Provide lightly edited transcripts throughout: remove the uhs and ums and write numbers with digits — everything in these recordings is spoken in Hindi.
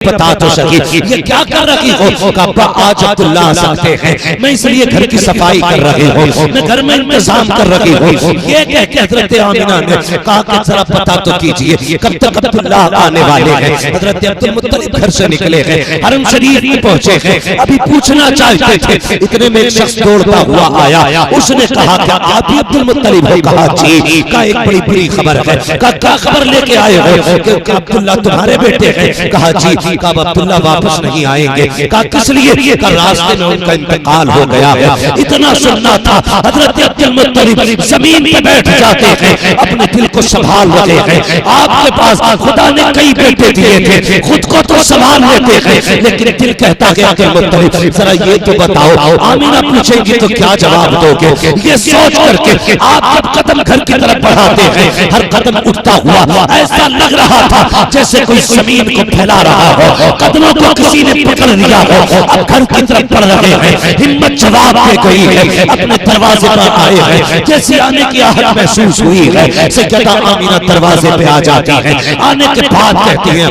बता तो सकी ये क्या कर रही हो? कहा आज अब्दुल्ला आ सकते हैं, मैं इसलिए घर की सफाई कर रही हूँ, मैं घर में इंतजाम कर रही हूँ। ये कह के हजरत आमिना ने कहा कि जरा पता तो कीजिए कब तक अब्दुल्ला आने वाले हैं। हजरत अब्दुल मुत्तलिब घर से निकले हैं, हरम शरीफ में पहुंचे हैं, अभी पूछना चाहते थे, इतने में एक शख्स दौड़ता हुआ आया। उसने कहा कि आप ही अब्दुल मुत्तलिब हो? कहा जी। का एक बड़ी बड़ी खबर है। का क्या खबर लेके आए हो? कि अब्दुल्ला तुम्हारे बेटे हैं? कहा जी। कहा अब्दुल्ला वापस नहीं आएंगे। कहा किस लिए? कहा रास्ते में उनका इंतकाल हो गया है। इतना सुनना था। हजरत अब्दुल मुत्तलिब जमीन पे बैठ जाते हैं, अपने दिल को संभाल रहे हैं। आपके पास खुदा ने कई बेटे दिए थे, खुद को तो संभाल लेते हैं, लेकिन दिल कहता है अब्दुल मुत्तलिब जरा ये तो बताओ, आमिना पूछेंगी तो क्या जवाब दोगे? ये सोच करके आप जब कदम घर की तरफ बढ़ाते हैं, हर कदम उठता हुआ ऐसा लग रहा था जैसे कोई जमीन को फैला रहा हो, कदमों को किसी ने पकड़ लिया हो। अब घर की तरफ बढ़ रहे हैं, हिम्मत जवाब दे गई है, अपने दरवाजे पर आए हैं। जैसे आने की आहट महसूस हुई है, सैयदा आमिना दरवाजे पे आ जाती है। आने के बाद कहती है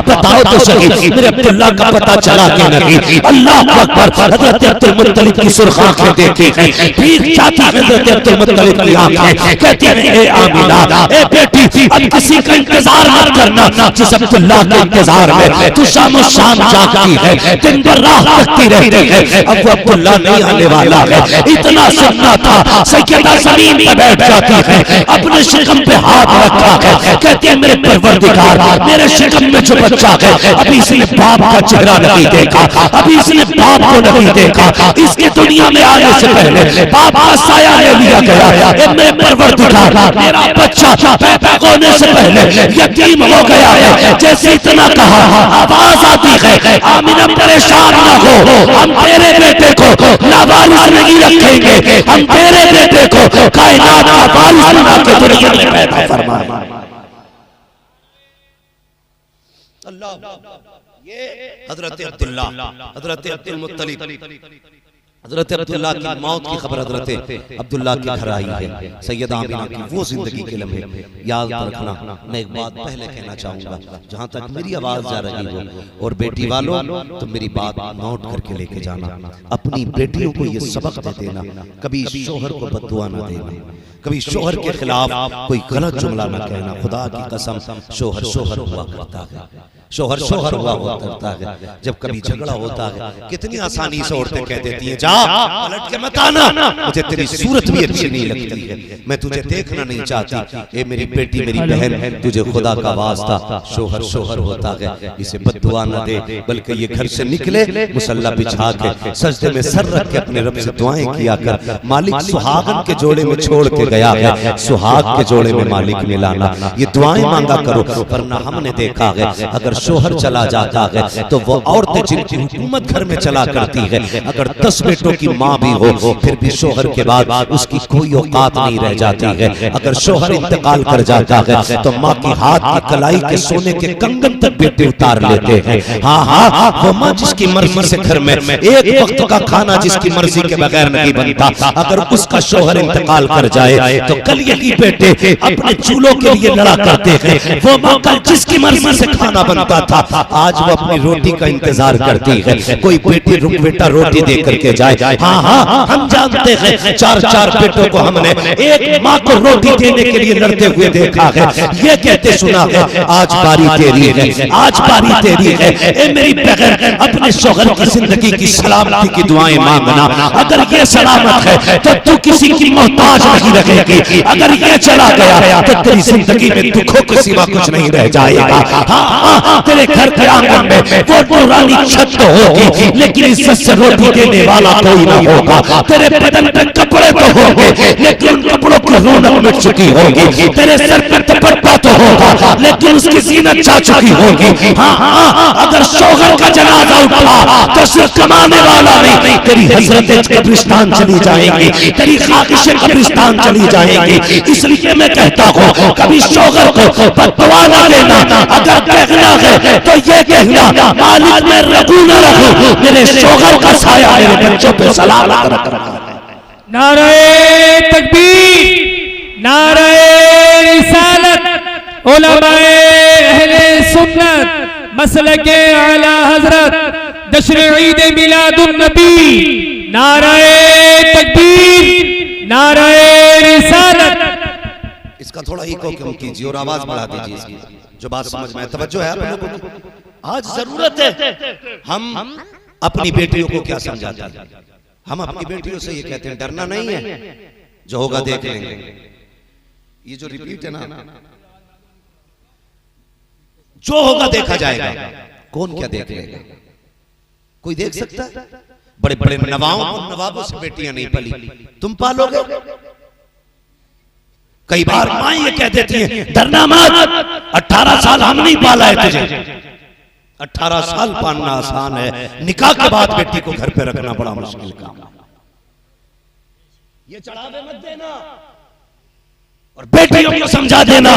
बताओ तो सही मेरे अब्दुल्ला का पता चला कि नहीं? अल्लाह अकबर। हजरत अब्दुल मुत्तलिब की सुर्ख आंखें देखी हैं, फिर जाती है हजरत अब्दुल मुत्तलिब की आंखें, कहती है ए आमिना, ए बेटी, अब किसी का इंतजार मत करना, जिस अब्दुल्ला के इंतजार में तू शाम शाम जागती है, दिन भर राह तकती रहती है, अब वो अब्दुल्ला नहीं आने वाला है। इतना सुनना था, सैयदा जमीन पे बैठ जाती है, अपने शिकम पे हाथ रखा है, कहती है मेरे परवरदिगार, मेरे शिकम में जो बच्चा है अभी इसने बाप का चेहरा नहीं देखा, अभी इसने बाप को नहीं देखा, इसके दुनिया में आने से पहले बाप का साया ले लिया गया। मेरे परवरदिगार, मेरा बच्चा पैदा होने से पहले यतीम हो गया है। जैसे इतना कहा, आवाज आती है आमिना परेशान ना हो, हम तेरे बेटे को लावारिस नहीं रखेंगे, हम तेरे बेटे को कायनात का वारिस बना के दुनिया में पैदा फरमाएंगे। ये हजरत अब्दुल्ला, हजरत अब्दुल मुत्तलिब, हजरत अब्दुल्ला की मौत की खबर हजरत अब्दुल्ला के घर आई है। सैयदा आमिना की वो जिंदगी के लम्हे याद रखना। मैं एक बात पहले कहना चाहूंगा, जहां तक मेरी आवाज जा रही हो, और बेटी वालों तो मेरी बात नोट करके लेके जाना, अपनी बेटियों को ये सबक दे देना, कभी शोहर को बद्दुआ न देना, कभी शोहर के खिलाफ कोई गलत जुमला न कहना। खुदा की कसम शोहर शोहर हुआ करता है, शोहर शोहर हुआ करता है। जब कभी झगड़ा होता है कितनी आसानी से औरतें कह देती हैं जा पलट के मत आना, मुझे तेरी सूरत भी अच्छी नहीं लगती है, मैं तुझे देखना नहीं चाहती। ए मेरी बेटी, मेरी बहन, तुझे खुदा का वास्ता शोहर शोहर होता है, इसे बद्दुआ न दे, बल्कि ये घर से निकले मुसल्ला बिछा के सजदे में सर रख के अपने रब से दुआएं किया कर। मालिक सुहागन के जोड़े में छोड़ के गया है, सुहाग के जोड़े में मालिक मिलाना, ये दुआएं मांगा करो। वरना हमने देखा है अगर शोहर चला जाता है तो वो औरतें जिनकी हुकूमत घर में चला करती है, अगर 10 बेटों की माँ भी हो फिर भी शोहर के बाद उसकी कोई औकात नहीं रह जाती है। अगर शोहर इंतकाल कर जाता है तो माँ की हाथ की कलाई के सोने के कंगन तक बेटे उतार लेते हैं। हाँ हाँ, वो माँ जिसकी मर्जी से घर में एक वक्त का खाना जिसकी मर्जी के बगैर नहीं बनता, अगर उसका शोहर इंतकाल कर जाए तो कल यही बेटे अपने चूल्हों के लिए लड़ा करते हैं। वो माँ कल जिसकी मर्जी से खाना बनता था आज वो अपनी रोटी का इंतजार करती है, कोई बेटा रोटी दे करके जाए। हाँ हाँ, हम जानते हैं 4 बेटों को हमने एक माँ को रोटी देने के लिए लड़ते हुए देखा है। ये कहते सुना है आज बारी तेरी है, आज बारी तेरी है। ए मेरी बहन, अपने शौहर की जिंदगी की सलामती की दुआएं मांगना। अगर ये सलामत है तो तू किसी की मोहताज नहीं रहेगी, अगर ये चला गया तो तेरी जिंदगी में दुखों के सिवा कुछ नहीं रह जाएगा। हाँ हाँ, तेरे घर के आंगन में वो पुरानी छत तो होगी लेकिन इज्जत से रोटी देने वाला कोई ना होगा। तेरे बदन पे कपड़े तो होंगे लेकिन उन कपड़ों की रौनक मिट चुकी होगी। तेरे सर पे दुपट्टा तो होगा लेकिन उसकी जीनत जा चुकी होगी। हाँ हाँ, अगर शौहर का जनाजा उठा तो सिर्फ कमाने वाला नहीं, तेरी हजरतें कब्रिस्तान चली जाएंगी, तेरी ख्वाहिशें कब्रिस्तान चली जाएंगी। इसलिए मैं कहता हूँ कभी शौहर को बददुआ न देना। अगर कहना है तो ये कहना मालिक मैं रखूं न रखूं, मेरे शौहर का साया मेरे बच्चों पे सलामत रखना। नारे तकबीर, नारे रिसालत, उलमाए अहले सुन्नत मसलके आला हजरत जश्न ईद मिलादुन नबी, नाराए तकबीर, नाराए रिसालत। इसका थोड़ा इको कम कीजिए और आवाज बढ़ा दीजिए इसकी, जो बात समझ में तवज्जो है आप लोगों की। आज जरूरत है हम अपनी बेटियों को क्या समझाते हैं। हम अपनी बेटियों से ये कहते हैं डरना नहीं है, जो होगा देख लेंगे। ये जो रिपीट है ना, जो होगा देखा जाएगा। कौन क्या देख लेगा? कोई देख सकता है? बड़े बड़े नवाबों से बेटियां नहीं पली, तुम पालोगे। कई बार मां ये कह देती है डरना मत, 18 साल हम नहीं पाला है तुझे। 18 साल पालना आसान है, निकाह के बाद बेटी को घर पे रखना बड़ा मुश्किल काम है। ये चढ़ावे मत देना और बेटियों को समझा देना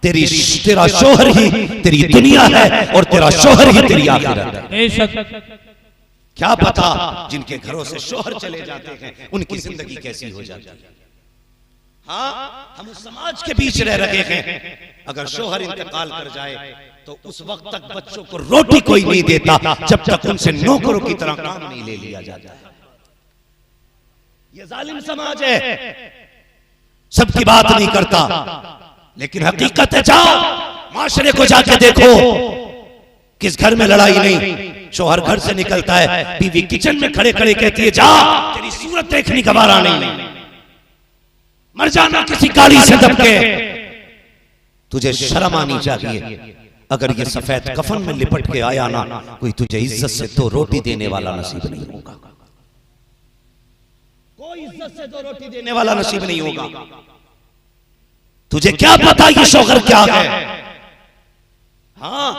तेरा शोहर ही तेरी दुनिया है और तेरा शोहर ही तेरी आखिरत है। क्या पता जिनके घरों से शोहर चले जाते हैं उनकी जिंदगी कैसी हो जाती है। हाँ, हम उस समाज के बीच रह रहे हैं, अगर शोहर इंतकाल कर जाए तो उस वक्त तक बच्चों को रोटी कोई नहीं देता जब तक उनसे नौकरों की तरह काम नहीं ले लिया जाता है। ये जालिम समाज है, सबकी बात नहीं करता, लेकिन हकीकत है। जाओ माशरे को जाके देखो, किस घर में लड़ाई नहीं। शोहर घर से निकलता है, बीवी किचन में खड़े खड़े कहती है जा तेरी सूरत देखनी गवारा नहीं, मर जाना किसी काली से दबके। तुझे शर्म आनी चाहिए। अगर ये सफेद कफन में लिपट के आया ना, कोई तुझे इज्जत से दो रोटी देने वाला नसीब नहीं होगा। कोई इज्जत से दो रोटी देने वाला नसीब नहीं होगा। तुझे क्या पता ये शोहर क्या है? हाँ,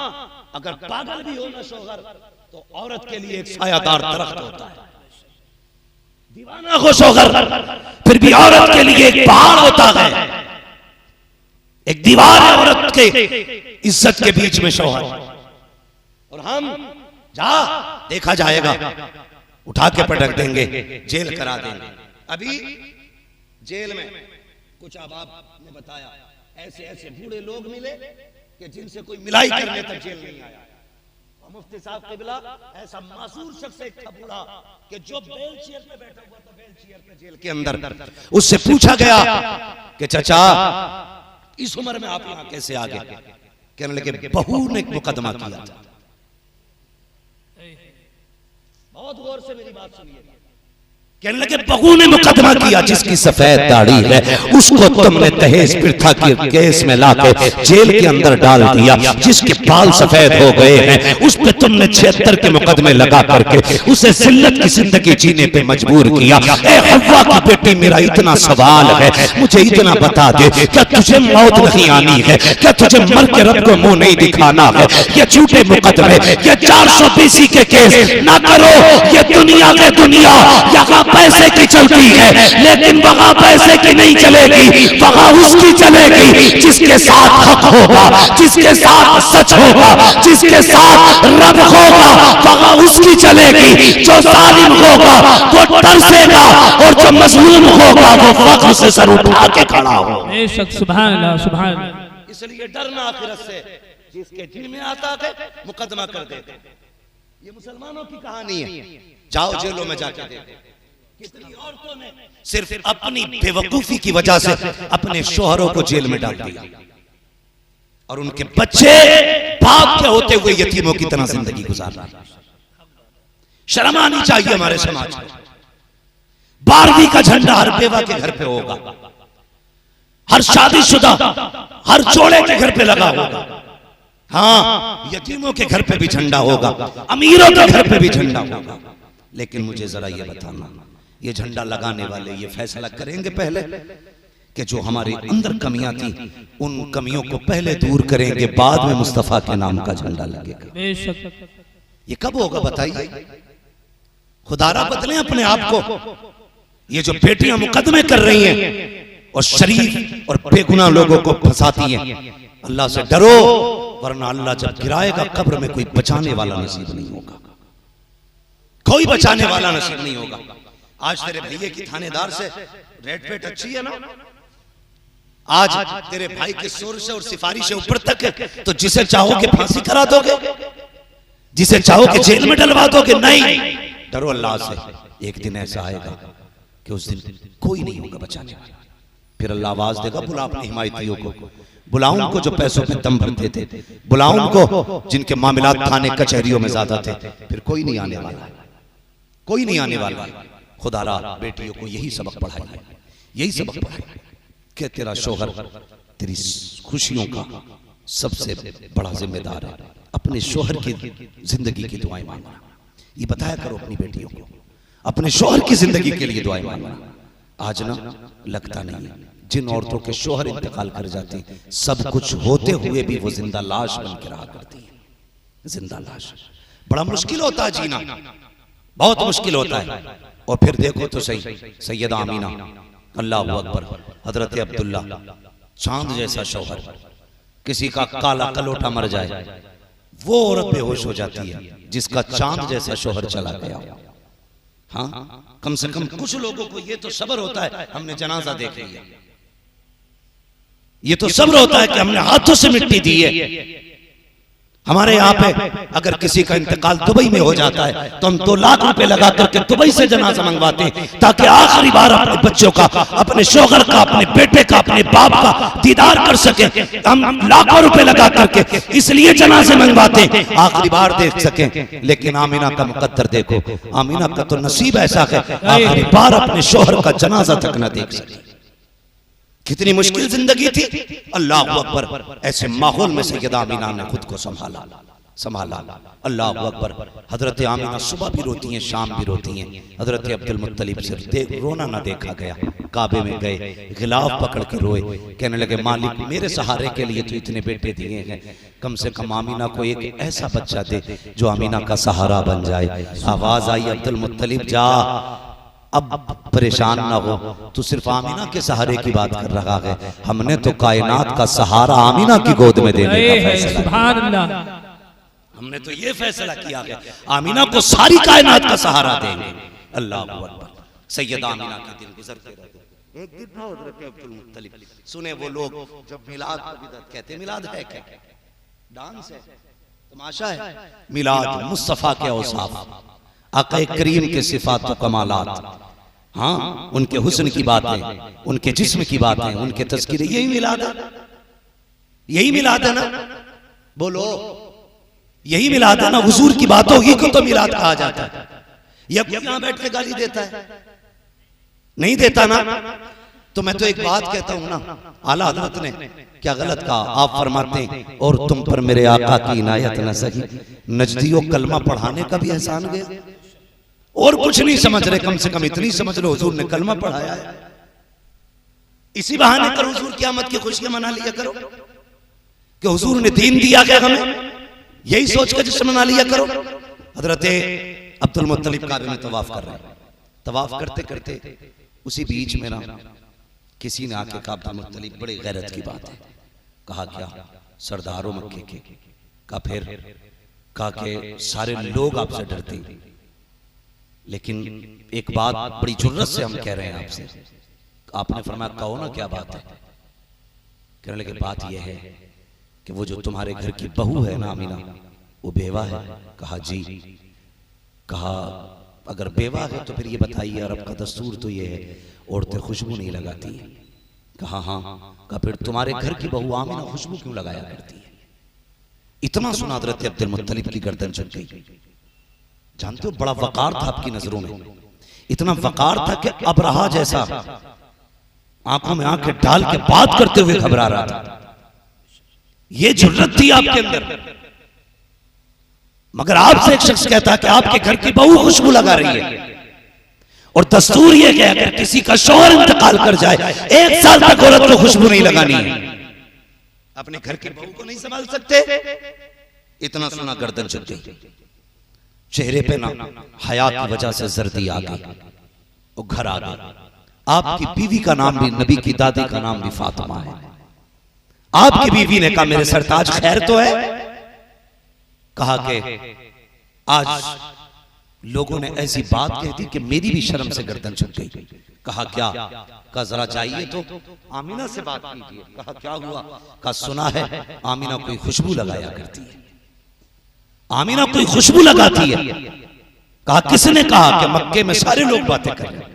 अगर पागल भी हो ना शोहर, तो औरत के लिए एक सायादार दरख्त होता है। दीवाना हो शोहर, फिर भी औरत के लिए एक पहाड़ होता है, एक दीवार है औरत के इज्जत के बीच में शोहर। और हम जा देखा जाएगा, उठा के पटक देंगे, जेल करा देंगे। अभी जेल में कुछ अहबाब ने बताया ऐसे ऐसे बूढ़े लोग मिले कि जिनसे कोई मिलाई करने तक जेल नहीं आया। और मुफ्ती साहब क़िबला ऐसा मासूर शख्स एक था बूढ़ा कि जो बेल चेयर पे बैठा हुआ था, बेल चेयर पे जेल के अंदर, उससे पूछा गया कि चाचा इस उम्र में आप यहाँ कैसे आ गए? कहने लगे बहू ने मुकदमा किया था। बहुत गौर से मेरी बात सुनिए। कहने लगे बहू ने मुकदमा किया, जिसकी सफेद दाढ़ी है उसको तुमने दहेज प्रथा के केस में लाके जेल के अंदर डाल दिया। जिसके बाल सफेद हो गए हैं उस पे तुमने 76 के मुकदमे लगा करके उसे जिल्लत की जिंदगी जीने पे मजबूर किया। ए हव्वा की बेटी, मेरा इतना सवाल है, मुझे इतना बता दे, क्या तुझे मौत नहीं आनी है? क्या तुझे मर के रब को मुंह नहीं दिखाना है? ये झूठे मुकदमे, ये 420 के केस ना करो। ये दुनिया के दुनिया यहाँ पैसे की चलती है, लेकिन वहां पैसे की नहीं चलेगी, वहां उसकी चलेगी जिसके साथ हक होगा, जिसके साथ सच होगा, जिसके साथ रब होगा, वहां उसकी चलेगी। जो जालिम होगा वो तरसेगा और जो मजलूम होगा वो फख्र से सर उठा के खड़ा हो। बेशक, सुभान अल्लाह, सुभान अल्लाह। इसलिए डरना आखिरत से, जिसके दिल में आता है मुकदमा कर देते। ये मुसलमानों की कहानी है, जाओ जेलों में जाके देखो। कितनी औरतों ने सिर्फ अपनी बेवकूफी की वजह से अपने शोहरों को जेल में डाल दिया और उनके बच्चे बाप के होते हुए यतीमों की तरह जिंदगी गुजार रहे। शर्म आनी चाहिए हमारे समाज में। 12वीं का झंडा हर बेवा के घर पे होगा, हर शादीशुदा, हर जोड़े के घर पे लगा होगा। हाँ, यतीमों के घर पे भी झंडा होगा, अमीरों के घर पे भी झंडा होगा। लेकिन मुझे जरा ये बताना, ये झंडा लगाने वाले ये फैसला करेंगे पहले कि जो हमारे अंदर कमियां थी उन कमियों को पहले दूर करेंगे, बाद में मुस्तफा के नाम का झंडा लगेगा। ये कब होगा बताइए? खुदारा बदलें अपने आप को। ये जो बेटियां मुकदमे कर रही हैं और शरीफ और बेगुनाह लोगों को फंसाती हैं, अल्लाह से डरो, वरना अल्लाह जब गिराएगा कब्र में कोई बचाने वाला नसीब नहीं होगा, कोई बचाने वाला नसीब नहीं होगा। आज तेरे भैये की थानेदार से रेट पेट अच्छी है ना, आज तेरे भाई के सोर्स और सिफारिश ऊपर तक है, तो जिसे चाहोगे फांसी करा दोगे, जिसे चाहोगे जेल में डलवा दोगे। नहीं, डरो अल्लाह से। एक दिन ऐसा आएगा कि उस दिन कोई नहीं होगा बचाने वाला। फिर अल्लाह आवाज देगा, बुला अपने हिमायतियों को, बुलाओ उनको जो पैसों पे दम भरते थे, बुलाओ उनको जिनके मामलात थाने कचहरियों में ज्यादा थे। फिर कोई नहीं आने वाला, कोई नहीं आने वाला। खुदारा बेटियों को यही सबक पढ़ाइए, यही सबक पढ़ाइए कि तेरा शोहर तेरी खुशियों का सबसे बड़ा जिम्मेदार है। अपने शोहर की जिंदगी की दुआएं मांगना, ये बताया करो अपनी बेटियों को, अपने शोहर की जिंदगी के लिए दुआएं मांगना। आज ना लगता नहीं है, जिन औरतों के शोहर इंतकाल कर जाते हैं, सब कुछ होते हुए भी वो जिंदा लाश बन के रहा करती है। जिंदा लाश बड़ा मुश्किल होता है जीना, बहुत मुश्किल होता है। और फिर देखो तो सही, सैयदा आमीना, अल्लाह अकबर, हजरत अब्दुल्ला, चांद जैसा शौहर, किसी का काला कलोटा मर जाए, वो औरत बेहोश हो जाती है जिसका चांद जैसा शौहर चला गया। हाँ, कम से कम कुछ लोगों को ये तो सब्र होता है, हमने जनाजा देख लिया, ये तो सब्र होता है कि हमने हाथों से मिट्टी दी है। हमारे यहाँ पे अगर किसी का इंतकाल दुबई में हो जाता है तो हम 2 लाख रुपए लगा करके दुबई से जनाजा मंगवाते हैं, ताकि आखिरी बार अपने बच्चों का, अपने शौहर का, अपने बेटे का, अपने बाप का दीदार कर सके। हम लाखों रुपए लगा करके इसलिए जनाजे मंगवाते हैं, आखिरी बार देख सकें। लेकिन आमीना का मुकद्दर देखो, आमीना का तो नसीब ऐसा है आखिरी बार अपने शौहर का जनाजा तक न देख सके। कितनी मुश्किल जिंदगी थी। अल्लाह अकबर, ऐसे माहौल में सैयदा आमीना ने खुद को संभाला। अल्लाह अकबर। हजरत आमीना सुबह भी रोती हैं, शाम भी रोती हैं। हजरत अब्दुल मुत्तलिब से रोना ना देखा गया। काबे में गए, गिलाफ पकड़ के रोए, कहने लगे, मालिक मेरे सहारे के लिए तो इतने बेटे दिए हैं, कम से कम आमीना को एक ऐसा बच्चा दे जो आमीना का सहारा बन जाए। आवाज आई, अब्दुल मुत्तलिब जा, अब परेशान ना हो, तू सिर्फ आमीना के सहारे की बात कर रहा है, हमने तो कायनात का सहारा आमीना की गोद में देने का फैसला, सुभान अल्लाह, हमने तो ये फैसला किया है आमीना को सारी कायनात का सहारा देंगे। अल्लाह अकबर। सैयदा आमीना के दिन गुजरते रहते। एक दिन था हज़रत अब्दुल मुत्तलिब, सुने वो लोग जब मिलाद को बिदअत कहते, मिलाद है क्या? डांस है, तमाशा है। मिलाद मुस्तफा के औसाफ, आका करीम के सिफात व कमालात, हाँ, उनके हुस्न की बातें, उनके जिस्म की बातें, उनके तज़किरे, यही मिलाद है, यही मिलाद है ना? बोलो, यही मिलाद है ना? हुजूर की बातों ही को तो मिलाद कहा जाता है। या यहां बैठ के गाली देता है? नहीं देता ना। तो मैं तो एक बात कहता हूं ना, आला हजरत ने क्या गलत कहा? आप फरमाते हैं, और तुम पर मेरे आका की इनायत न सही, नजदियों कलमा पढ़ाने का भी एहसान गया। और कुछ नहीं समझ रहे, कम से कम इतनी समझ लो हुजूर ने कलमा पढ़ाया है। इसी बहाने कर हुजूर क़यामत की खुशियां मना लिया करो कि हुजूर ने दीन दिया क्या हमें, यही सोच कर जश्न मना लिया करो। हजरत अब्दुल मुत्तलिब काबे में तवाफ कर रहे हैं, तवाफ करते करते उसी बीच में ना किसी ने आके कहा, अब्दुल मुत्तलिब, बड़ी गैरत की बात है। कहा क्या? सरदारों मक्के के। कहा फिर? कहा कि सारे लोग आपसे डरते, लेकिन एक बात बड़ी जुर्रत से हम कह रहे हैं आपसे। आपने फरमाया, कहो ना क्या बात है? कहने लगे, बात यह है कि वो जो तुम्हारे घर की बहू है ना आमीना, वो बेवा है। कहा जी। कहा अगर बेवा है तो फिर ये बताइए, अरब का दस्तूर तो ये है औरतें खुशबू नहीं लगाती हैं। कहा हाँ। कहा फिर तुम्हारे घर की बहू आमीना खुशबू क्यों लगाया करती है? इतना सुना हज़रत अब्दुल मुत्तलिब की गर्दन झुक गई। जानते हो, बड़ा वकार था आपकी नजरों में, इतना वकार था कि अबरहा जैसा आंखों में आंखें डाल के बात करते हुए घबरा रहा था। ये जुर्रत थी आपके अंदर। मगर आपसे एक शख्स कहता है कि आपके घर की बहू खुशबू लगा रही है, और दस्तूर ये कि अगर किसी का शौहर इंतकाल कर जाए, 1 साल तक औरत को खुशबू नहीं लगानी है। अपने घर की बहू को नहीं संभाल सकते? इतना सुना गर्दन झुक गई। चेहरे पे ना हया की वजह से जर्दी आ गई, वो घर आ गई। आपकी बीवी का नाम भी, नबी की दादी का नाम भी फातिमा है। आपकी बीवी ने कहा, मेरे सरताज खैर तो है? कहा कि आज लोगों ने ऐसी बात कह दी कि मेरी भी शर्म से गर्दन झुक गई। कहा क्या? कहा जरा चाहिए तो आमीना से बात कीजिए। कहा क्या हुआ? कहा सुना है आमीना कोई खुशबू लगाया करती है, आमीना कोई खुशबू लगाती है। कहा किसने कहा? कि मक्के में सारे लोग बातें कर रहे हैं।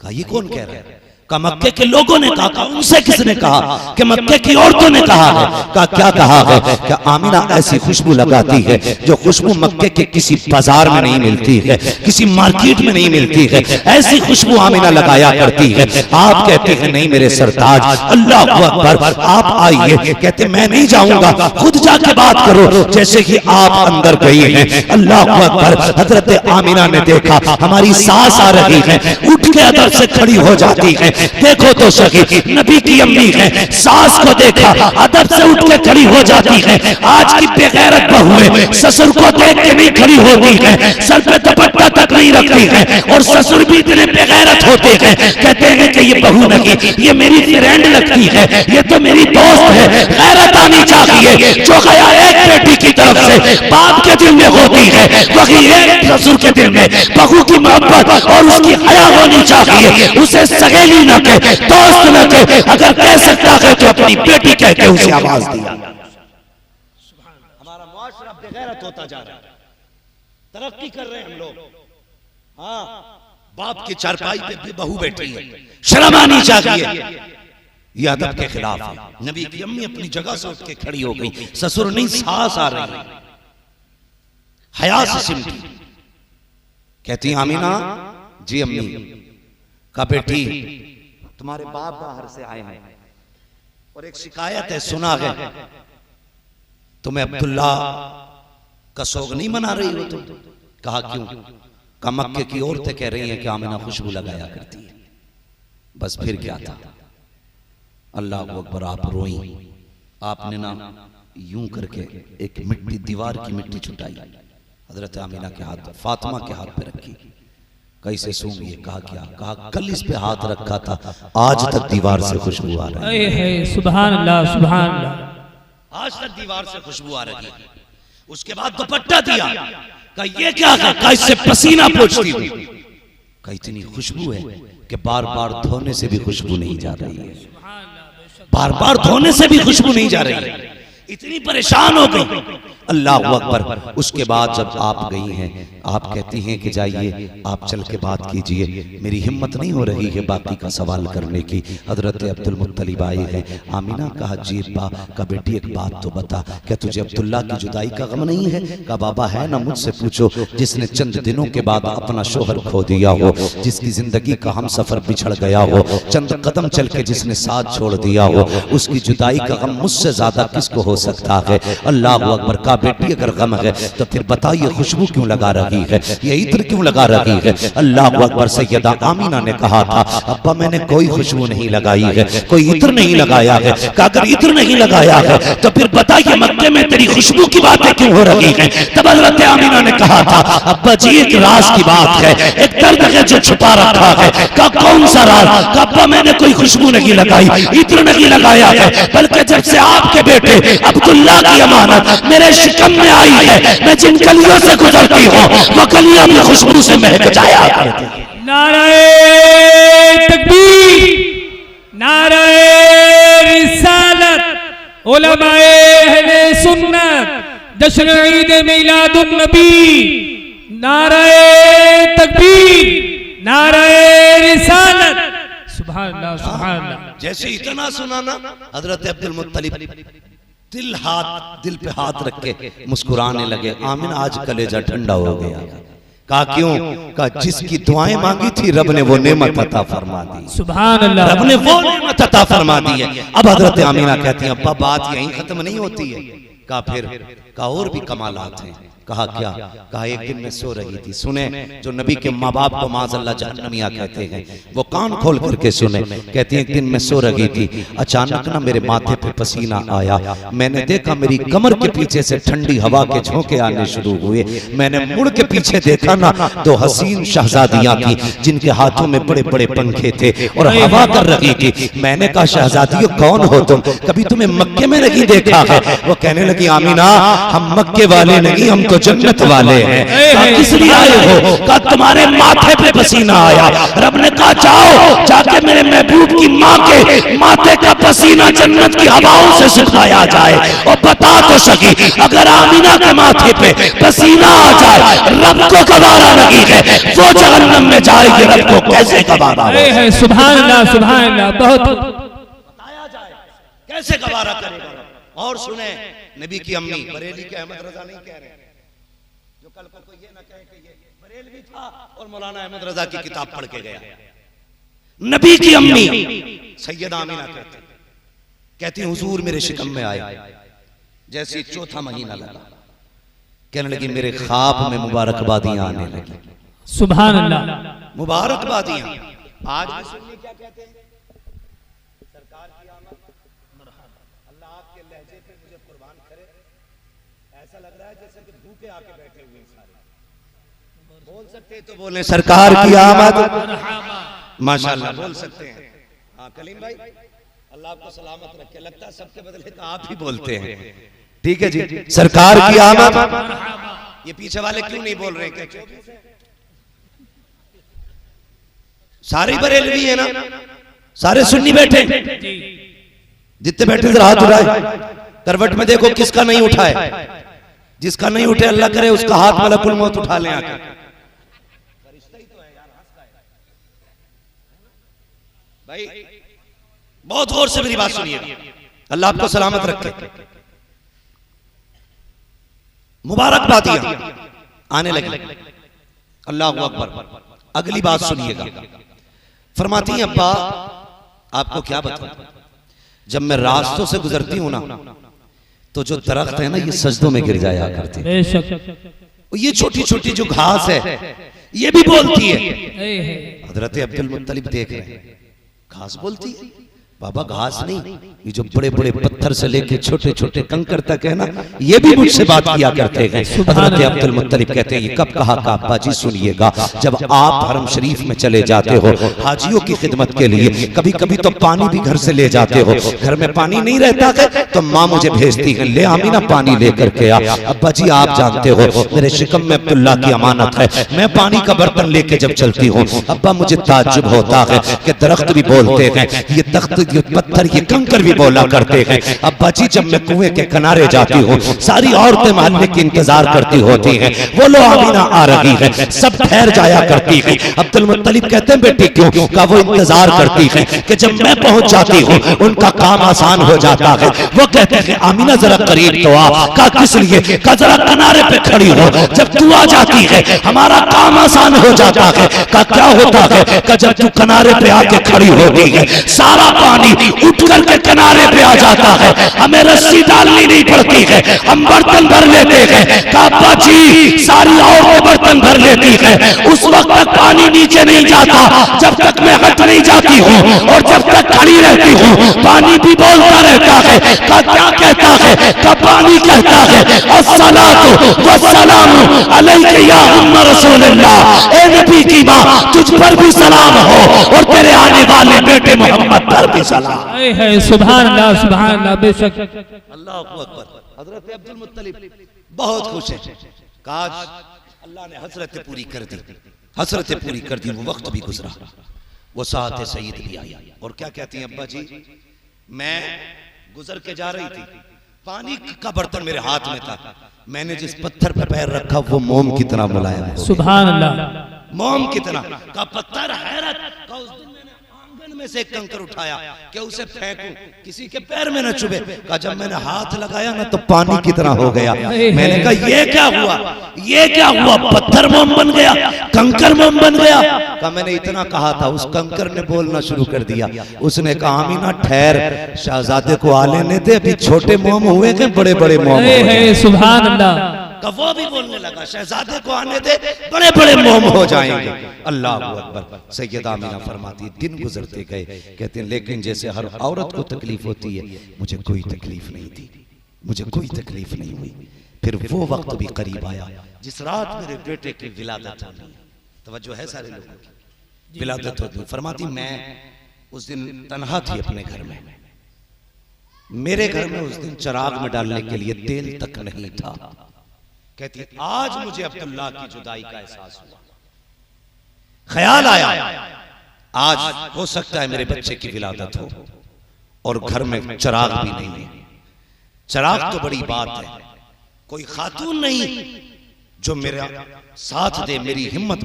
कहा ये कौन कह रहा है? कहा मक्के के लोगों ने कहा। कहा उनसे किसने कहा? कि मक्के की औरतों ने कहा है। कहा क्या कहा है? कि आमीना ऐसी खुशबू लगाती है जो खुशबू मक्के के किसी बाजार में नहीं मिलती है, किसी मार्केट में नहीं मिलती है, ऐसी खुशबू आमीना लगाया करती है। आप कहते हैं नहीं मेरे सरताज, अल्लाह अकबर, आप आइए। कहते मैं नहीं जाऊंगा, खुद जाके बात करो। जैसे कि आप अंदर गई हैं, अल्लाह अकबर, हजरत आमीना ने देखा हमारी सास आ रही है, उठ के अदब से खड़ी हो जाती है। देखो तो सही, नबी की अम्मी है, सास को देखा अदब से उठ के खड़ी हो जाती है। आज की बेगैरत बहुएं ससुर को देख के नहीं खड़ी होती है, सर पे दुपट्टा तक नहीं रखती है, और ससुर भी इतने बेगैरत होते हैं, कहते हैं कि ये बहू नहीं, ये मेरी फ्रेंड लगती है, ये तो मेरी दोस्त है। गैरत आनी चाहिए। जो गया एक बेटी की तरफ से बाप के दिल में होती है, वही एक ससुर के दिल में बहू की मोहब्बत और उसकी हया होनी चाहिए। उसे सगेली न कहे, दोस्त न कहे, अगर कह सकता है तो अपनी बेटी कह के उसे आवाज दिया। हमारा मुआशरा बेगैरत होता जा रहा है, तरक्की कर रहे हैं हम लोग। हाँ, बाप की चारपाई पे बहू बैठी है, शर्म आनी चाहिए। ये अदब के खिलाफ है। नबी की अम्मी अपनी जगह से उठ के खड़ी हो गई, ससुर नहीं सास आ रही, हया से सिमटी। कहती आमीना जी अम्मी। का बेटी तुम्हारे बाप बाहर से आए हैं और एक शिकायत है, सुना है तुम्हें अब्दुल्ला का सोग नहीं मना रही हो तुम। कहा क्यों? कहा मक्के की औरतें कह रही हैं कि आमीना खुशबू लगाया करती है। बस फिर क्या था? अल्लाह अकबर, आप रोई। आपने ना यूं करके एक मिट्टी, दीवार की मिट्टी छुटाई, हजरत आमीना के हाथ, फातिमा के हाथ पे रखी। कैसे सूंघी? कहा क्या? कहा कल इस पे हाथ रखा था, आज तक दीवार से खुशबू आ रही है। सुभान अल्लाह, सुभान अल्लाह। आज तक दीवार से खुशबू आ रही है। उसके बाद दुपट्टा दिया। कहा ये क्या है? कहा इससे पसीना पोंछती हूं। कहा इतनी खुशबू है कि बार बार धोने से भी खुशबू नहीं जा रही है, बार बार धोने से भी खुशबू नहीं जा रही है। इतनी परेशान हो गई। अल्लाह अकबर। उसके बाद जब आप गई हैं, आप कहती हैं कि जाइए आप चल के बात कीजिए, मेरी हिम्मत नहीं हो रही है बाकी का सवाल करने की। हजरत अब्दुल मुत्तलिब आए हैं। आमीना कहा जी अब्बा। का बेटी एक बात तो बता, क्या तुझे अब्दुल्ला की जुदाई का गम नहीं है? का बाबा है ना, मुझसे पूछो। जिसने चंद दिनों के बाद अपना शोहर खो दिया हो, जिसकी जिंदगी का हम सफर बिछड़ गया हो, चंद कदम चल के जिसने साथ छोड़ दिया हो, उसकी जुदाई का गम मुझसे ज्यादा किसको हो सकता है? अल्लाह अकबर। का बेटी अगर गम है तो फिर बताइए खुशबू क्यों लगा रही है, ये इत्र क्यों लगा रही है? अल्लाह अकबर। सैयदा आमीना ने कहा था अब्बा मैंने कोई खुशबू नहीं लगाई है, कोई इत्र नहीं लगाया है। अगर इत्र नहीं लगाया है तो फिर बताइए मक्के में तेरी खुशबू की बातें क्यों हो रही है? तब हज़रत आमीना ने कहा था अब्बा जी एक राज की बात है, एक दर्द है जो छुपा रखा है। का कौन सा राज? अब्बा मैंने कोई खुशबू नहीं लगाई, इत्र नहीं लगाया है, बल्कि जब से आपके बेटे अब्दुल्ला की अमानत मेरे शिकम में आई है, मैं जिन गलियों से गुजरती हूँ वो गलियां भी खुशबू से महक जाया करती हैं। नारे तकबीर, नारे रिसालत, उलमाए अहले सुन्नत, जश्न ईद मिलादुन नबी। नारे तकबीर, नारे रिसालत। सुभान अल्लाह, सुभान अल्लाह। जैसे इतना सुनाना, हजरत अब्दुल मुत्तलिब दिल पे हाथ रख के मुस्कुराने लगे। आमीन आज कलेजा ठंडा हो गया। कहा क्यों? कहा जिसकी दुआएं मांगी थी रब ने वो नेमत अता फरमा दी। सुभान अल्लाह। रब ने वो नेमत अता फरमा दी है। अब हजरत आमीना कहती हैं अब्बा बात यहीं खत्म नहीं होती है। कहा फिर? कहा और भी कमालात हैं। कहा क्या? कहा एक दिन मैं सो रही थी, सुने जो नबी के माँ बाप को माज़अल्लाह जहन्नमिया कहते हैं, वो कान खोल करके सुने। कहती है एक दिन मैं सो रही थी, अचानक ना मेरे माथे पे पसीना आया, मैंने देखा मेरी कमर के पीछे से ठंडी हवा के झोंके आने शुरू हुए। मैंने मुड़ के पीछे देखा ना दो हसीन शहजादियां थी जिनके हाथों में बड़े बड़े पंखे थे और हवा कर रही थी। मैंने कहा शहजादियों कौन हो तुम, कभी तुम्हें मक्के में नहीं देखा है? वो कहने लगी आमीना हम मक्के वाले नहीं, हम तो जन्नत वाले हैं। कहा किस लिए आए हो? कहा तुम्हारे माथे पे पसीना आया। रब ने कहा जाओ जाके मेरे महबूब की माँ के माथे का पसीना जन्नत की हवाओं से सुखाया जाए। और बता तो सकी अगर आमीना के माथे पे पसीना आ जाए रब को गवारा नहीं है, वो जहन्नम में जाएगी, रब को कैसे गवारा है? सुभान अल्लाह, सुभान अल्लाह। बहुत बताया जाए कैसे गवारा करेगा। और सुने नबी की अम्मी बरेली के अहमद रजा नहीं कह रहे, जो कल को ये ना कहे कि ये बरेलवी था और मौलाना अहमद रजा की किताब पढ़ के गया। नबी की अम्मी सैयदा आमीना कहती हुजूर मेरे शिकम में आए, जैसे चौथा महीना लगा, कहने लगी मेरे ख्वाब में मुबारकबादियां आने लगी। सुभान अल्लाह, मुबारकबादियां। आज भी सुन्नी क्या कहते हैं? सरकार की आमद, अल्लाह आपके लहजे पे मुझे कुर्बान करे। ऐसा लग रहा है जैसे कि भूखे आके बैठे हुए हैं सारे। बोल सकते तो बोले सरकार की आमद, माशाअल्लाह बोल सकते हैं। हाँ कलीम भाई, अल्लाह आपको सलामत रखे। लगता है सबके बदले तो आप ही बोलते हैं। ठीक है जी, सरकार की आमद। ये पीछे वाले क्यों नहीं बोल रहे? क्या सारे बरेलवी है ना, सारे सुन्नी बैठे, जितने बैठे इधर हाथ उठाए। करवट में देखो किसका नहीं उठा है। जिसका नहीं उठे अल्लाह करे उसका हाथ मलकुल मौत उठा ले आके। भाई बहुत गौर से मेरी बात सुनिए, अल्लाह आपको सलामत रखे। मुबारकबादियां आने लगी। अल्लाह अकबर। अगली बात सुनिएगा, फरमाती हैं अब्बा आपको क्या बताऊं, जब मैं रास्तों से गुजरती हूं ना तो जो दरख्त है ना ये सजदों में गिर जाया करते हैं। ये छोटी छोटी जो घास है ये भी बोलती है। हजरत अब्दुल मुत्तलिब देख रहे हैं, घास बोलती है। बाबा घास नहीं, ये जो बड़े बड़े पत्थर से लेके छोटे छोटे कंकर तक है ना, ये भी मुझसे बात किया करते हैं। हजरत अब्दुल मुत्तलिब कहते हैं ये कब कहा का अब्बा जी सुनिएगा, जब आप हरम शरीफ में चले जाते हो हाजियों की खिदमत के लिए, कभी कभी तो पानी भी घर से ले जाते हो। घर में पानी नहीं रहता है तो माँ मुझे भेजती है, ले आमीना पानी लेकर के आ। अब्बा जी आप जानते हो मेरे शिकम में अब्दुल्ला की अमानत है, मैं पानी का बर्तन लेके जब चलती हूँ अब्बा मुझे ताज्जुब होता है कि दरख्त भी बोलते हैं, ये तख्त ये पत्थर ये कंकर भी बोला करते हैं। अब्बा जी जब मैं कुएं के किनारे जाती हूँ सारी औरतें मोहल्ले की इंतजार करती होती हैं, वो लो आमीना आ रही है, सब ठहर जाया करती है। अब्दुल मुत्तलिब कहते हैं बेटी क्यों? का वो इंतजार करती है कि जब मैं पहुंच जाती हूँ उनका काम आसान हो जाता है। वो कहते हैं आमीना जरा करीब तो आ। का किस लिए? का जरा किनारे पे खड़ी हो, जब तू आ जाती है हमारा काम आसान हो जाता है। का क्या होता है? का जब तू किनारे पे आके खड़ी होती है सारा पानी उठ करके किनारे पे आ जाता है, हमें रस्सी डालनी नहीं पड़ती है, हम बर्तन भर लेते हैं। काबा जी सारी औरतें बर्तन भर लेती है, उस वक्त तक पानी नीचे नहीं जाता जब तक मैं हट नहीं जाती हूँ, और जब तक खड़ी रहती हूँ पानी भी बोलता रहता है। का क्या कहता है? का पानी कहता है अस्सलातु वस्सलामु अलैका या उम्म रसूलुल्लाह, ए नबी की माँ तुझ पर भी सलाम हो और तेरे आने वाले बेटे मोहम्मद पर भी सलाम। है सुभान अल्लाह, सुभान अल्लाह। बेशक अल्लाह अकबर। हजरत अब्दुल मुत्तलिब बहुत खुश है, काश अल्लाह ने हसरत पूरी कर दी, हसरत पूरी कर दी। वो वक्त भी गुजरा, वो साथ सईद भी आई। और क्या कहती हैं अब्बा जी, मैं गुजर के जा रही थी, पानी का बर्तन मेरे हाथ में था, मैंने जिस पत्थर पर पैर रखा वो मोम की तरह मुलायम हो। सुभान अल्लाह। मोम की तरह का पत्थर हैरत का। उस दिन मैंने आंगन में से एक कंकर उठाया कि उसे फेंकूं, किसी के पैर में न चुभे। का जब मैंने हाथ लगाया ना तो पानी की तरह हो गया। मैंने कहा ये क्या हुआ, ये क्या हुआ? पत्थर मोम बन गया, कंकर मोम बन गया। का मैंने इतना कहा था, उस कंकर ने बोलना शुरू कर दिया। उसने कहा आमीना ठहर, शहजादे को आ लेने दे, अभी छोटे मोम हुए के बड़े बड़े मोम हुए। सुभान अल्लाह। का वो भी बोलने लगा शहजादे को आने दे, बड़े बड़े मोम हो जाएंगे। अल्लाह अकबर। सैयदा आमीना फरमाती दिन गुजरते गए, कहते हैं लेकिन जैसे हर औरत को तकलीफ होती है मुझे कोई तकलीफ नहीं थी, मुझे कोई तकलीफ नहीं हुई। फिर वो वक्त भी करीब आया जिस रात मेरे बेटे की विलादत होनी है। तवज्जो है सारे लोगों की, विलादत होती। फरमाती मैं उस दिन तन्हा थी अपने घर में, मेरे घर में उस दिन चिराग में डालने के लिए तेल तक नहीं था। कहती आज मुझे अब्दुल्ला की जुदाई का एहसास हुआ, ख्याल आया आज हो सकता है मेरे बच्चे की विलादत हो और घर में चिराग भी नहीं है। चिराग तो बड़ी बात है, कोई खातून नहीं जो मेरा साथ दे, मेरी हिम्मत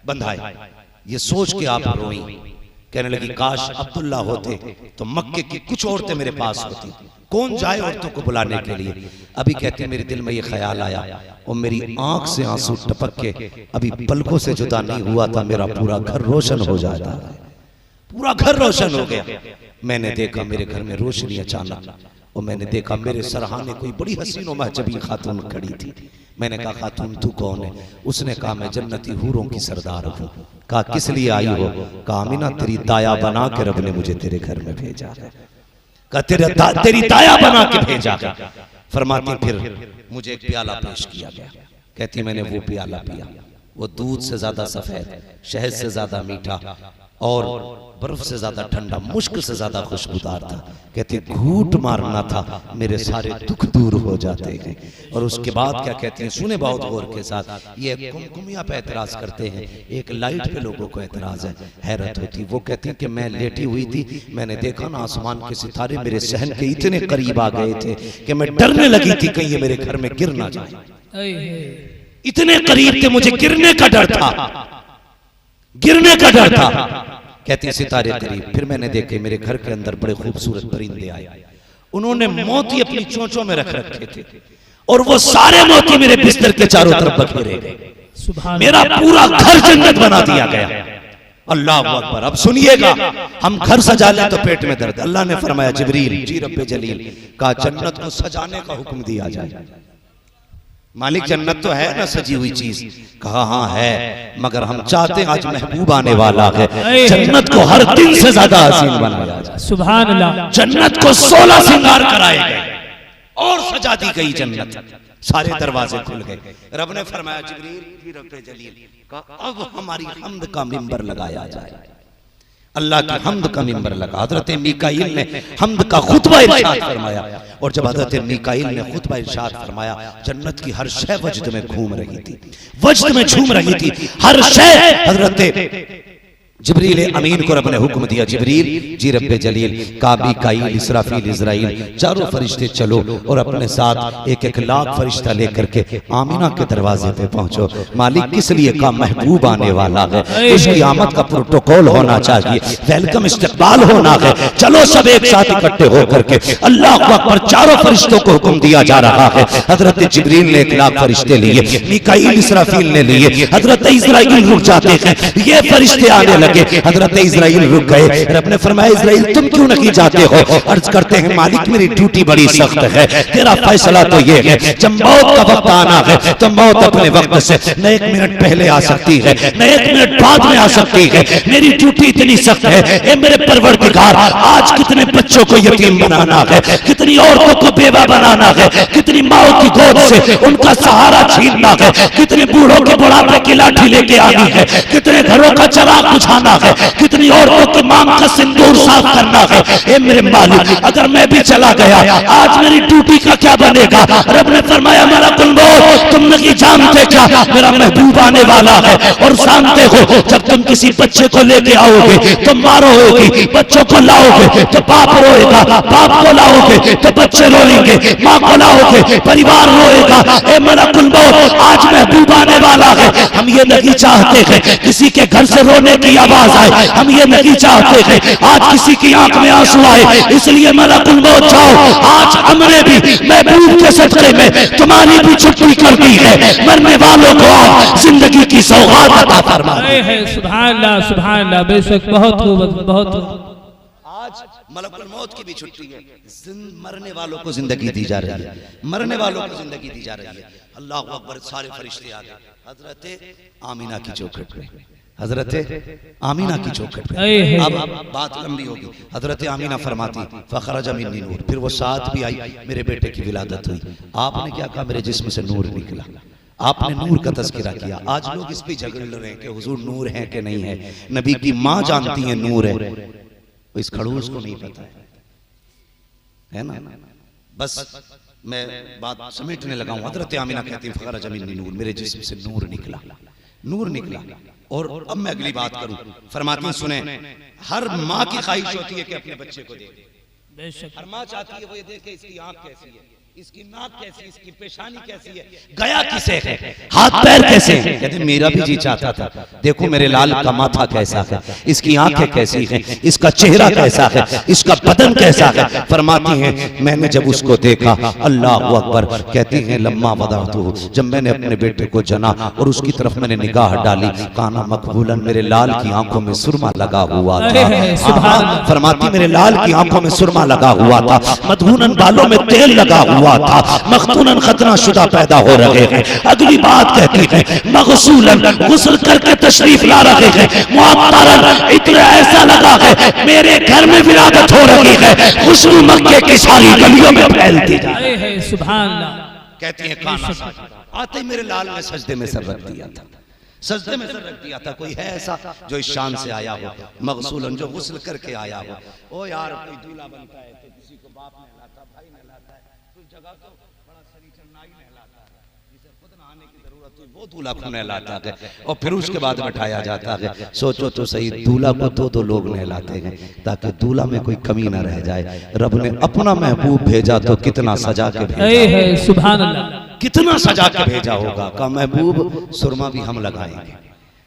बंधाए। ये सोच के आप रोई, कहने लगी काश अब्दुल्ला होते तो मक्के की कुछ औरतें मेरे पास होती, कौन जाए औरतों को बुलाने के लिए। अभी कहती मेरे दिल में ये ख्याल आया और मेरी आंख से आंसू टपक के अभी पलकों से जुदा नहीं हुआ था, मेरा पूरा घर रोशन हो जाता, पूरा घर रोशन हो गया। मैंने देखा मेरे घर में रोशनी अचानक, और मैंने देखा मेरे सरहाने कोई बड़ी हसीन और महजबी खातून खड़ी थी। मैंने कहा खातून तू कौन है? उसने कहा मैं जन्नती हूरों की सरदार हूँ। कहा किस लिए आई हो? कहा आमीना तेरी दाया बना के रब ने मुझे तेरे घर में भेजा है। कहा तेरी दाया बना के भेजा है। फरमाती फिर मुझे एक प्याला पेश किया गया। कहती मैंने वो प्याला पिया, वो दूध से ज्यादा सफेद, शहद से ज्यादा मीठा और बर्फ से ज्यादा ठंडा, मुश्क से ज्यादा खुशबूदार था। कहती घूट मारना था, मेरे सारे दुख दूर हो जाते हैं। और उसके बाद क्या कहती हैं, सुने बहुत गौर के साथ। ये कुमकुमिया पे एतराज करते हैं, एक लाइट पे लोगों को एतराज है, हैरत होती। वो कहती हैं कि मैं लेटी हुई थी, मैंने देखा ना आसमान के सितारे मेरे सहन के इतने करीब आ गए थे कि मैं डरने लगी थी कहीं ये मेरे घर में गिर ना जाए। इतने करीब थे, मुझे गिरने का डर था, गिरने का डर था। कहती सितारे करीब। फिर मैंने देखे मेरे घर के अंदर बड़े खूबसूरत परिंदे आए, उन्होंने मोती अपनी चोंचों में रख रखे थे और वो सारे मोती मेरे बिस्तर के चारों तरफ बखेरे गए। मेरा पूरा घर जन्नत बना दिया गया। अल्लाह अकबर। अब सुनिएगा, हम घर सजा लें तो पेट में दर्द। अल्लाह ने फरमाया जिब्रील जी रब्बे जलील का जन्नत को सजाने का हुक्म दिया जाए। मालिक जन्नत तो है ना सजी हुई चीज? कहा हाँ है, मगर हम चाहते हैं आज महबूब आने वाला है, जन्नत को हर दिन से ज्यादा हसीन बनाया जाए। सुभान अल्लाह। जन्नत को 16 श्रृंगार कराए गए और सजा दी गई जन्नत, सारे दरवाजे खुल गए। रब ने फरमाया जिब्रील रब्बे जलील का अब हमारी हम्द का मिंबर लगाया जाए। अल्लाह की हम्द का मिंबर लगा। हजरत मीकाईल ने हम्द का खुतबा इरशाद फरमाया, और जब हजरत मीकाईल ने खुतबा इरशाद फरमाया, जन्नत की हर शय वजद में घूम रही थी, वजद में झूम रही थी हर शय। हजरत जिब्रील अमीन को रब ने हुक्म दिया, जिब्रील जी रब्बे जलील का मीकाईल इसराफील इजराइल चारों फरिश्ते चलो और अपने साथ एक एक लाख फरिश्ता लेकर के आमीना के दरवाजे पे पहुंचो। मालिक किस लिए? का महबूब आने वाला है, उसकी आमद का प्रोटोकॉल होना चाहिए, वेलकम इस्तकबाल होना है। चलो सब एक साथ इकट्ठे होकर के अल्लाह अकबर। चारों फरिश्तों को हुक्म दिया जा रहा है। हजरत जिब्रील ने 1 लाख फरिश्ते लिए, मीकाईल इसराफील ने लिए, हजरत इजराइल रुक जाते हैं, ये फरिश्ते आने लगे। हजरत इजराइल रुक गए। रब ने फरमाया इजराइल तुम क्यों नहीं जाते हो? अर्ज करते हैं मालिक मेरी ड्यूटी बड़ी सख्त है, तेरा फैसला तो ये है जब मौत का वक्त आना है तो मौत अपने वक्त से न 1 मिनट पहले आ सकती है न 1 मिनट बाद में आ सकती है। मेरी ड्यूटी इतनी सख्त है, ए मेरे परवरदिगार आज कितने बच्चों को यतीम बनाना है, कितनी औरतों को बेवा बनाना है, कितनी माओ की गोद से उनका सहारा छीनना है, कितने बूढ़ों के बुढ़ापे की लाठी लेके आनी है, कितने घरों का चराग बुझाना है, कितनी औरतों के मांग का सिंदूर साफ करना है। ए मेरे मालिक अगर मैं भी चला गया आज मेरी ड्यूटी का क्या बनेगा? रब ने फरमाया मेरा कुलमौत तुम नहीं जानते क्या, मेरा महबूब आने वाला है। और जानते हो जब तुम किसी बच्चे को लेके आओगे तो मारो होगी, बच्चों को लाओगे तो बाप रोएगा, बाप को लाओगे तो बच्चे रोएंगे, माँ को लाओगे परिवार रोएगा। ए मेरा कुलमौत आज महबूब आने वाला है। हम ये नहीं चाहते हैं किसी के घर से रोने की आवाज आए, हम ये नहीं चाहते हैं आज किसी की आंख में आंसू आए। इसलिए मलकुल मौत जाओ, आज हमने भी महबूब के सदक़े में तुम्हारी भी छुट्टी कर दी है। मरने वालों को आज जिंदगी की सौगात अता फरमा। सुभान अल्लाह सुभान अल्लाह। बेशक बहुत खूब, बहुत आज मलकुल मौत की भी छुट्टी है, मरने वालों को जिंदगी दी जा रही है, मरने वालों को जिंदगी दी जा रही है। अल्लाह अकबर। सारे फरिश्ते आ गए हजरत आमीना की चौखट पे, हजरत आमीना की चौखट पे। अब बात लंबी होगी। हजरत आमीना फरमाती फखरज मिन्नी नूर, फिर वो साथ भी आई, मेरे बेटे की विलादत हुई। आपने क्या कहा? मेरे जिस्म से नूर निकला। आपने नूर का तज़किरा किया। आज लोग इस पे झगड़ रहे हैं कि हुजूर नूर है कि नहीं है। नबी की माँ जानती है नूर है, इस खड़ूस को नहीं पता है। है ना। बस मैं बात समेटने लगा हूं। हजरत आमिना कहती है फखर जमीनी नूर, मेरे जिस्म से नूर निकला, नूर निकला। और अब मैं अगली बात करूं, फरमाती हैं सुने, हर माँ की ख्वाहिश होती है कि अपने बच्चे को देखे। हर माँ चाहती है वो ये देखे इसकी आंख कैसी है, इसकी नाक कैसी, इसकी पेशानी कैसी है, गया किसे है, हाथ पैर कैसे हैं। कहते मेरा भी जी चाहता था, देखो मेरे लाल का माथा कैसा है, इसकी आंखें कैसी हैं, इसका चेहरा कैसा है, इसका बदन कैसा है। फरमाती हैं मैंने जब उसको देखा, अल्लाह अकबर, कहती हैं लम्मा वदातु, जब मैंने अपने बेटे को जना और उसकी तरफ मैंने निगाह डाली, काना मकबूलन, मेरे लाल की आंखों में सुरमा लगा हुआ था। फरमाती मेरे लाल की आंखों में सुरमा लगा हुआ था, मधुनन बालों में तेल लगा हुआ था, मखतूनन खतना शुदा पैदा हो रहे हैं। अगली बात कहती है मगसूलन, गुस्ल करके तशरीफ ला रहे हैं, मुअत्तरन, इतना ऐसा लगा है मेरे घर में विरादत हो रही है, खुशबू मक्के की सारी गलियों में फैलती जा रही है। सुभान अल्लाह। कहती है काना आते ही मेरे लाल ने सजदे में सर रख दिया था, सजदे में सर रख दिया था। कोई है ऐसा जो इस शान से आया हो, मगसूलन, जो गुस्ल करके आया हो। ओ यार कोई दूल्हा बनता है तो किसी को बाप नहलाता, भाई नहलाता है, कुछ जगह तो बड़ा सरीचर नाई नहलाता है, जिसे खुद नहाने की जरूरत हुई वो दूल्हा को नहलाता है और फिर उसके बाद बैठाया जाता है। सोचो तो सही, दूल्हा को दो लोग नहलाते हैं ताकि दूल्हा में कोई कमी ना रह जाए। रब ने अपना महबूब भेजा तो कितना सजा के भेजा, सुभान अल्लाह, कितना सजा के भेजा होगा। का महबूब सुरमा भी हम लगाएंगे,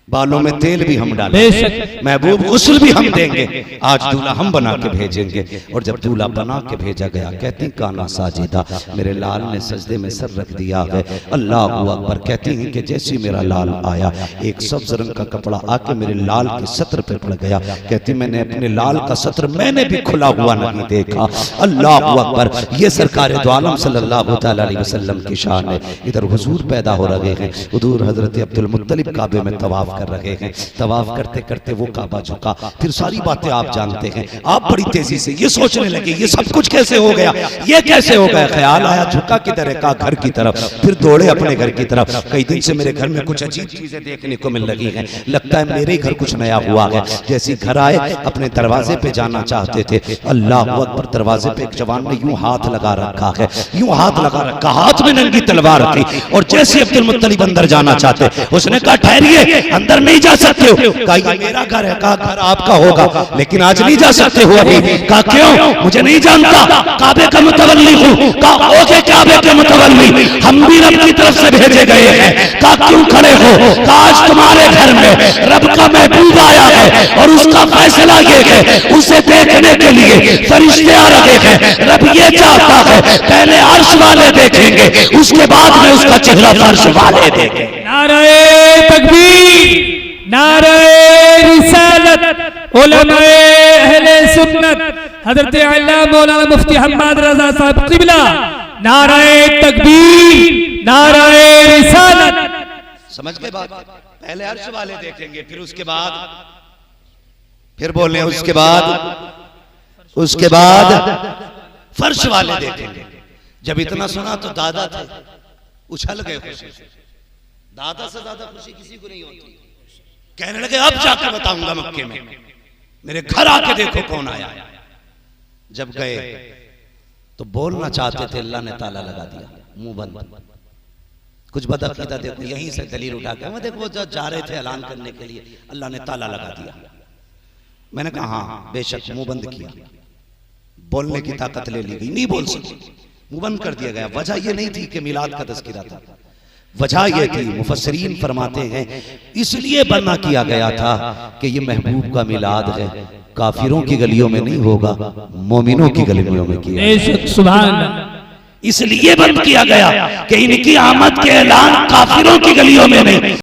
बालों में तेल भी हम डालेंगे, महबूब गुस्ल भी हम देंगे, आज दूल्हा हम बना के भेजेंगे। और जब दूल्हा बना के भेजा गया, कहती काना साजिदा, मेरे लाल ने सजदे में सर रख दिया है। अल्लाह अकबर। कहती हैं कि जैसे मेरा लाल आया, एक सब्ज रंग का कपड़ा आके मेरे लाल के सत्र पे पड़ गया। कहती मैंने अपने लाल का सत्र मैंने भी खुला हुआ नहीं देखा। अल्लाह अकबर। ये सरकार दो आलम सल्लल्लाहु अलैहि वसल्लम की शान है। इधर हुजूर पैदा हो रहे हैं, हुजूर हजरत अब्दुल मुत्तलिब काबे में तवाफ कर रहे हैं। तवाफ करते करते वो काबा झुका, फिर सारी बातें आप जानते हैं। आप बड़ी तेजी से ये सोचने लगे ये सब कुछ कैसे हो गया, ये कैसे हो गया। ख्याल आया झुका किधर है, का घर की तरफ, फिर दौड़े अपने घर की तरफ। कई दिन से मेरे घर में कुछ अजीब चीजें देखने को मिल रही हैं, लगता है मेरे ही घर कुछ नया हुआ है। जैसे घर आए अपने दरवाजे पे जाना चाहते थे, अल्लाह अकबर, दरवाजे पे एक जवान ने यूं हाथ लगा रखा है, यूं हाथ लगा रखा, हाथ में नंगी तलवार थी। और जैसे अब्दुल मुत्तलिब अंदर जाना चाहते, उसने कहा ठहरिए, अंदर नहीं जा सकते हो। कहा ये मेरा घर है, कहा घर आपका होगा लेकिन आज नहीं जा सकते हो अभी। कहा क्यों, मुझे नहीं जानता, काबे का मुतवल्ली हूं। कहा ओके काबे के मुतवल्ली, हम भी रब की तरफ से भेजे गए हैं। कहा क्यों खड़े हो, कहा आज तुम्हारे घर में रब का महबूब आया है और उसका फैसला ये है, उसे देखने के लिए फरिश्ते आ रहे हैं। रब ये चाहता है पहले अर्श वाले देखेंगे, उसके बाद में उसका चेहरा फर्श वाले देखेंगे। नारे तकबीर, नारे रिसालत, उलमाए अहले सुन्नत, हजरत अल्लामा मौलाना मुफ्ती हम्मद रजा साहब क़िबला, नारे तकबीर, नारे रिसालत। समझ गए बात। पहले अर्श वाले देखेंगे, फिर उसके बाद, फिर बोले उसके बाद फर्श वाले देखेंगे। जब इतना सुना तो दादा थे उछल गए खुशी से। दादा से ज्यादा खुशी किसी को नहीं होती। कहने लगे अब जाकर बताऊंगा मक्के में, मेरे घर आके देखो कौन आया। जब गए तो बोलना चाहते थे, अल्लाह ने ताला लगा दिया, मुंह बंद। कुछ बदअकीदा देखो, यहीं से दलील उठा के मैं देखो जब जा रहे थे ऐलान करने के लिए, अल्लाह ने ताला लगा दिया। मैंने कहा हाँ बेशक, मुंह बंद किया, बोलने की ताकत ले ली गई, नहीं बोल सके, मुंह बंद कर दिया गया। वजह यह नहीं थी कि मिलाद का तज़किरा था, वजह यह थी, मुफस्सिरीन फरमाते हैं इसलिए बना किया गया था कि ये महबूब का मिलाद है, काफिरों की गलियों में नहीं होगा, मोमिनों की गलियों में किया। सुभान अल्लाह। इसलिए बंद किया गया कि इनकी आमद के ऐलान काफिरों की गलियों में नहीं,